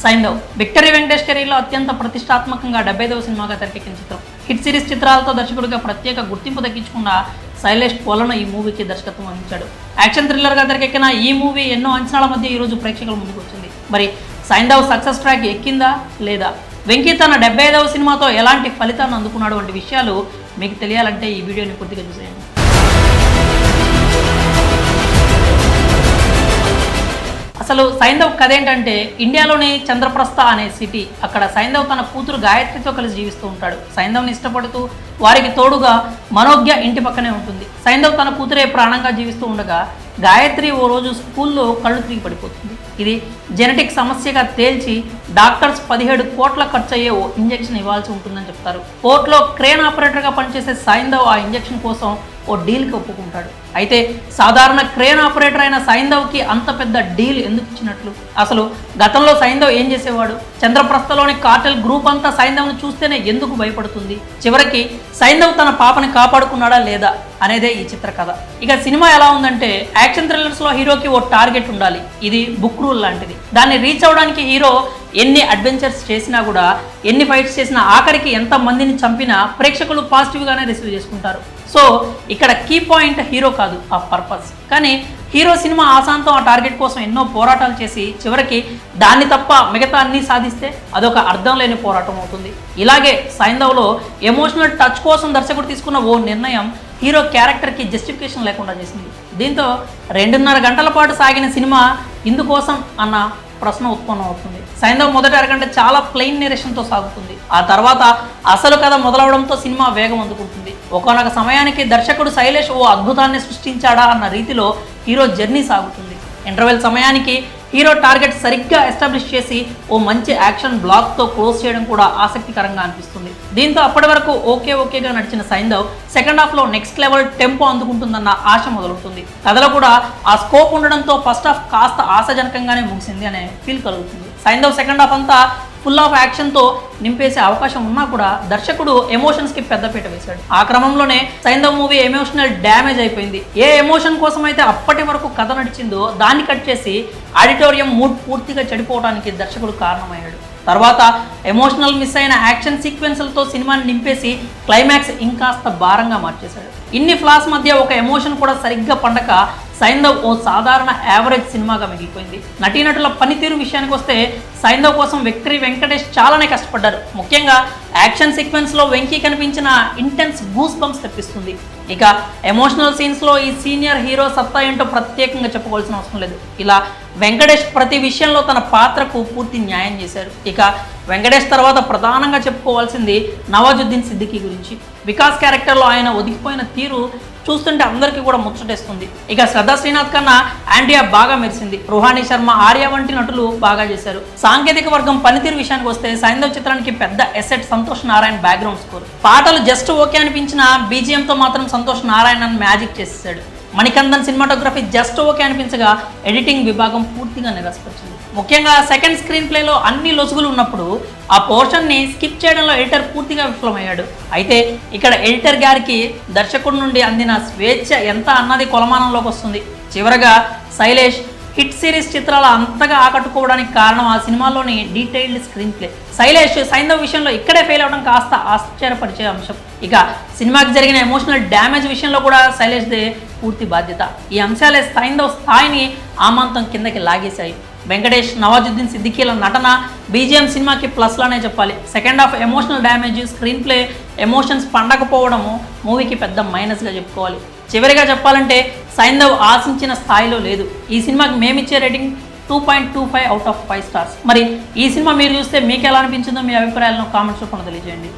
Saindhav victory Venkatesh కెరీర్లో అత్యంత ప్రతిష్టాత్మకంగా 75వ సినిమాగా తెరకెక్కిన చిత్రం. హిట్ సిరీస్ చిత్రాలతో దర్శకుడిగా ప్రత్యేక గుర్తింపు దక్కించుకున్న శైలేష్ పోలను ఈ మూవీకి దర్శకత్వం వహించాడు. యాక్షన్ థ్రిల్లర్గా తెరకెక్కిన ఈ మూవీ ఎన్నో అంచనాల మధ్య ఈ రోజు ప్రేక్షకుల ముందుకు వచ్చింది. మరి సైంధవ్ సక్సెస్ ట్రాక్ ఎక్కిందా లేదా, వెంకీ తన 75వ సినిమాతో ఎలాంటి ఫలితాన్ని అందుకున్నాడు వంటి విషయాలు మీకు తెలియాలంటే ఈ వీడియోని పూర్తిగా చూసేయండి. అసలు సైంధవ్ కథ ఏంటంటే, ఇండియాలోని చంద్రప్రస్థ అనే సిటీ, అక్కడ సైంధవ్ తన కూతురు గాయత్రితో కలిసి జీవిస్తూ ఉంటాడు. సైంధవ్ని ఇష్టపడుతూ వారికి తోడుగా మనోజ్ఞ ఇంటి పక్కనే ఉంటుంది. సైంధవ్ తన కూతురే ప్రాణంగా జీవిస్తూ ఉండగా గాయత్రి ఓ రోజు స్కూల్లో కళ్ళు తిరిగి పడిపోతుంది. ఇది జెనెటిక్ సమస్యగా తేల్చి డాక్టర్స్ 17 కోట్ల ఖర్చు అయ్యే ఓ ఇంజెక్షన్ ఇవ్వాల్సి ఉంటుందని చెప్తారు. పోర్ట్లో క్రేన్ ఆపరేటర్గా పనిచేసే సైంధవ్ ఆ ఇంజెక్షన్ కోసం ఓ డీల్కి ఒప్పుకుంటాడు. అయితే సాధారణ క్రేన్ ఆపరేటర్ అయిన సైంధవ్కి అంత పెద్ద డీల్ ఎందుకు ఇచ్చినట్లు? అసలు గతంలో సైంధవ్ ఏం చేసేవాడు? చంద్రప్రస్థలోని కార్టెల్ గ్రూప్ అంతా సైంధవ్ను చూస్తేనే ఎందుకు భయపడుతుంది? చివరికి సైంధవ్ తన పాపని కాపాడుకున్నాడా లేదా అనేదే ఈ చిత్ర కథ. ఇక సినిమా ఎలా ఉందంటే, యాక్షన్ థ్రిల్లర్స్లో హీరోకి ఓ టార్గెట్ ఉండాలి. ఇది బుక్ రూల్ లాంటిది. దాన్ని రీచ్ అవ్వడానికి హీరో ఎన్ని అడ్వెంచర్స్ చేసినా కూడా, ఎన్ని ఫైట్స్ చేసినా, ఆఖరికి ఎంత మందిని చంపినా ప్రేక్షకులు పాజిటివ్గానే రిసీవ్ చేసుకుంటారు. సో ఇక్కడ కీ పాయింట్ హీరో కాదు, ఆ పర్పస్. కానీ హీరో సినిమా ఆశాంతం ఆ టార్గెట్ కోసం ఎన్నో పోరాటాలు చేసి చివరికి దాన్ని తప్ప మిగతా అన్నీ సాధిస్తే అదొక అర్థం లేని పోరాటం అవుతుంది. ఇలాగే సైంధవ్లో ఎమోషనల్ టచ్ కోసం దర్శకుడు తీసుకున్న ఓ నిర్ణయం హీరో క్యారెక్టర్కి జస్టిఫికేషన్ లేకుండా చేసింది. దీంతో 2.5 గంటల పాటు సాగిన సినిమా ఇందుకోసం అన్న ప్రశ్న ఉత్పన్నం అవుతుంది. సైంధవ్ మొదటి అరగంట చాలా ప్లెయిన్ నేరేషన్తో సాగుతుంది. ఆ తర్వాత అసలు కథ మొదలవడంతో సినిమా వేగం అందుకుంటుంది. ఒకనొక సమయానికి దర్శకుడు శైలేష్ ఓ అద్భుతాన్ని సృష్టించాడా అన్న రీతిలో హీరో జర్నీ సాగుతుంది. ఇంటర్వెల్ సమయానికి హీరో టార్గెట్ సరిగ్గా ఎస్టాబ్లిష్ చేసి ఓ మంచి యాక్షన్ బ్లాక్తో క్లోజ్ చేయడం కూడా ఆసక్తికరంగా అనిపిస్తుంది. దీంతో అప్పటి వరకు ఓకేగా నడిచిన సైంధవ్ సెకండ్ హాఫ్లో నెక్స్ట్ లెవెల్ టెంపో అందుకుంటుందన్న ఆశ మొదలవుతుంది. కథలో కూడా ఆ స్కోప్ ఉండడంతో ఫస్ట్ హాఫ్ కాస్త ఆశాజనకంగానే ముగిసింది అనే ఫీల్ కలుగుతుంది. సైంధవ్ సెకండ్ హాఫ్ అంతా ఫుల్ ఆఫ్ యాక్షన్తో నింపేసే అవకాశం ఉన్నా కూడా దర్శకుడు ఎమోషన్స్కి పెద్దపీట వేశాడు. ఆ క్రమంలోనే సైంధవ్ మూవీ ఎమోషనల్ డ్యామేజ్ అయిపోయింది. ఏ ఎమోషన్ కోసం అయితే అప్పటి వరకు కథ నడిచిందో దాన్ని కట్ చేసి ఆడిటోరియం మూడ్ పూర్తిగా చెడిపోవడానికి దర్శకుడు కారణమయ్యాడు. తర్వాత ఎమోషనల్ మిస్ అయిన యాక్షన్ సీక్వెన్స్లతో సినిమాని నింపేసి క్లైమాక్స్ ఇంకాస్త భారంగా మార్చేశాడు. ఇన్ని ఫ్లాస్ మధ్య ఒక ఎమోషన్ కూడా సరిగ్గా పండక సైంధవ్ ఓ సాధారణ యావరేజ్ సినిమాగా మిగిలిపోయింది. నటీనటుల పనితీరు విషయానికి వస్తే సైంధవ్ కోసం విక్టరీ వెంకటేష్ చాలానే కష్టపడ్డారు. ముఖ్యంగా యాక్షన్ సీక్వెన్స్లో వెంకీ కనిపించిన ఇంటెన్స్ గూస్ బంప్స్ తెప్పిస్తుంది. ఇక ఎమోషనల్ సీన్స్లో ఈ సీనియర్ హీరో సత్తా ఏంటో ప్రత్యేకంగా చెప్పుకోవాల్సిన అవసరం లేదు. ఇలా వెంకటేష్ ప్రతి విషయంలో తన పాత్రకు పూర్తి న్యాయం చేశారు. ఇక వెంకటేష్ తర్వాత ప్రధానంగా చెప్పుకోవాల్సింది నవాజుద్దీన్ సిద్దికీ గురించి. వికాస్ క్యారెక్టర్లో ఆయన ఒదిగిపోయిన తీరు చూస్తుంటే అందరికీ కూడా ముచ్చటేస్తుంది. ఇక శ్రద్ధా శ్రీనాథ్ కన్నా ఆండ్రియా బాగా మెరిసింది. రుహానీ శర్మ, ఆర్య వంటి నటులు బాగా చేశారు. సాంకేతిక వర్గం పనితీరు విషయానికి వస్తే సైంధవ్ చిత్రానికి పెద్ద asset Santosh Narayan background score. పాటలు జస్ట్ ఓకే అనిపించిన బీజిఎంతో మాత్రం సంతోష్ నారాయణ్ మ్యాజిక్ చేసేసాడు. మణికందన్ సినిమాటోగ్రఫీ జస్ట్ ఓకే అనిపించగా ఎడిటింగ్ విభాగం పూర్తిగా నిరాశపరిచింది. ముఖ్యంగా సెకండ్ స్క్రీన్ ప్లేలో అన్ని లొసుగులు ఉన్నప్పుడు ఆ పోర్షన్ని స్కిప్ చేయడంలో ఎడిటర్ పూర్తిగా విఫలమయ్యాడు. అయితే ఇక్కడ ఎడిటర్ గారికి దర్శకుడి నుండి అందిన స్వేచ్ఛ ఎంత అన్నది కొలమానంలోకి వస్తుంది. చివరగా శైలేష్ హిట్ సిరీస్ చిత్రాలు అంతగా ఆకట్టుకోవడానికి కారణం ఆ సినిమాలోని detailed screen play. Shailesh Saindhav విషయంలో ఇక్కడే ఫెయిల్ అవడం కాస్త ఆశ్చర్యపరిచే అంశం. ఇక సినిమాకి జరిగిన ఎమోషనల్ డ్యామేజ్ విషయంలో కూడా శైలేష్దే పూర్తి బాధ్యత. ఈ అంశాలే సైంధవ్ స్థాయిని ఆమాంతం కిందకి లాగేశాయి. వెంకటేష్, నవాజుద్దీన్ సిద్దికీల నటన, బీజిఎం సినిమాకి ప్లస్లానే చెప్పాలి. Second half emotional damage, screenplay emotions పండకపోవడము మూవీకి పెద్ద మైనస్గా చెప్పుకోవాలి. చివరిగా చెప్పాలంటే సైంధవ్ ఆశించిన స్థాయిలో లేదు. ఈ సినిమాకి మేమిచ్చే రేటింగ్ 2.25 out of 5 stars. మరి ఈ సినిమా మీరు చూస్తే మీకు ఎలా అనిపించిందో మీ అభిప్రాయాలను కామెంట్స్ రూపంలో తెలియజేయండి.